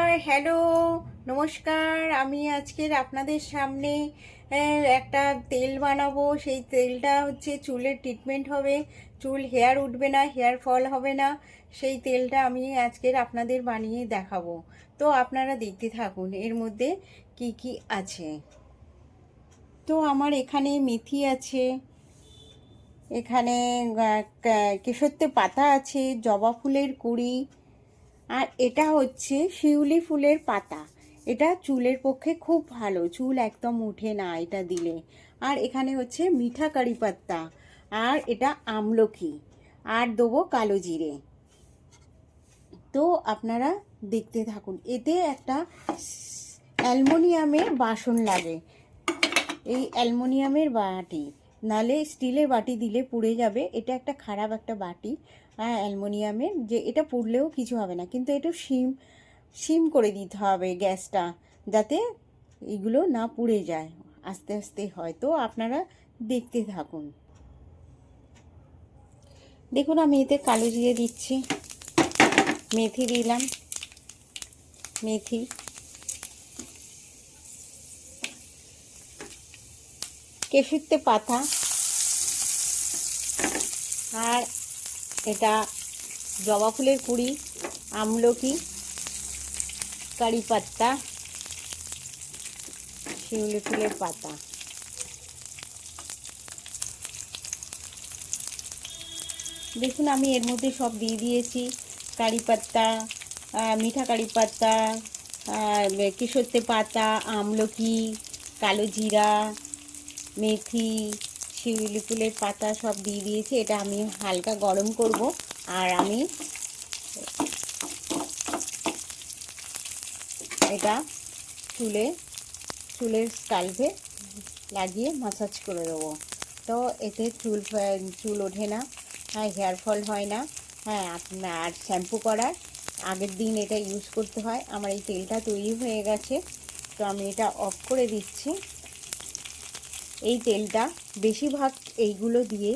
High, hello, নমস্কার। আমি আজকের আপনাদের সামনে একটা তেল বানাবো। সেই তেলটা হচ্ছে চুলের ট্রিটমেন্ট হবে, চুল হেয়ার উঠবে না, হেয়ার ফল হবে না। সেই তেলটা আমি আজকের আপনাদের বানিয়ে দেখাবো। তো আপনারা দেখতে থাকুন এর মধ্যে কি কি আছে। তো আমার এখানে মেথি আছে, এখানে কেশরতে পাতা আছে, জবা ফুলের কুঁড়ি, আর এটা হচ্ছে শিউলি ফুলের পাতা। এটা চুলের পক্ষে খুব ভালো, চুল একদম উঠে না এটা দিলে। আর এখানে হচ্ছে মিঠা কারি পাতা, আর এটা আমলকি, আর দেবো কালো জিরে। তো আপনারা দেখতে থাকুন। এতে একটা অ্যালুমিনিয়ামের বাসন লাগে, এই অ্যালুমিনিয়ামের বাটি, নালে স্টিলের বাটি দিলে পুড়ে যাবে। এটা একটা খারাপ একটা বাটি, অ্যালুমিনিয়ামের, যে এটা পুড়লেও কিছু হবে না, কিন্তু একটু সিম করে দিতে হবে গ্যাসটা, যাতে এগুলো না পুড়ে যায়, আস্তে আস্তে হয়। তো আপনারা দেখতে থাকুন। দেখুন আমি এতে কালো জিরে দিচ্ছি, মেথি দিলাম, মেথি, কেশুরতে পাতা, আর এটা জবা ফুলের কুঁড়ি, আমলকি, কারি পাতা, শিউলি ফুলের পাতা। দেখুন আমি এর মধ্যে সব দিয়ে দিয়েছি, কারি পাতা, মিঠা কারি পাতা, কেশরতে পাতা, আমলকি, কালো জিরা, মেথি, শিউলি ফুলের পাতা সব দিয়ে দিয়েছি। এটা আমি হালকা গরম করব, আর আমি এটা চুলের স্কাল্পে লাগিয়ে মাসাজ করে দেবো। তো এতে চুল ওঠে না, হ্যাঁ, হেয়ার ফল হয় না। হ্যাঁ, আর শ্যাম্পু করার আগের দিন এটা ইউজ করতে হয়। আমার এই তেলটা তৈরি হয়ে গেছে, তো আমি এটা অফ করে দিচ্ছি। এই তেলটা বেশিরভাগ এইগুলো দিয়ে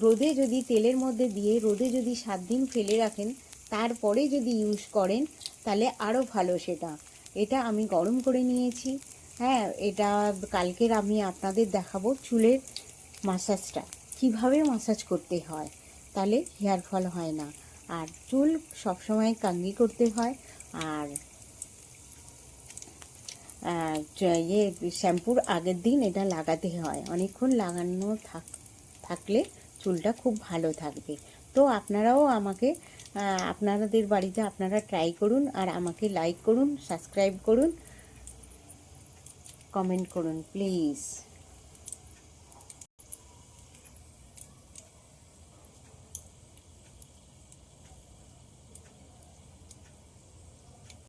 রোদে, যদি তেলের মধ্যে দিয়ে রোদে যদি 7 দিন ফেলে রাখেন, তারপরে যদি ইউজ করেন, তাহলে আরও ভালো সেটা। এটা আমি গরম করে নিয়েছি। হ্যাঁ, এটা কালকের আমি আপনাদের দেখাবো চুলের মাসাজটা কিভাবে মাসাজ করতে হয়, তাহলে হেয়ার ফল হয় না। আর চুল সবসময় কাঙ্গি করতে হয়। আর শ্যাম্পুর আগের দিন এটা লাগাতে হয়, অনেকক্ষণ লাগানো থাকলে চুলটা খুব ভালো থাকবে। তো আপনারাও আমাকে, আপনাদের বাড়িতে আপনারা ট্রাই করুন, আর আমাকে লাইক করুন, সাবস্ক্রাইব করুন, কমেন্ট করুন প্লিজ।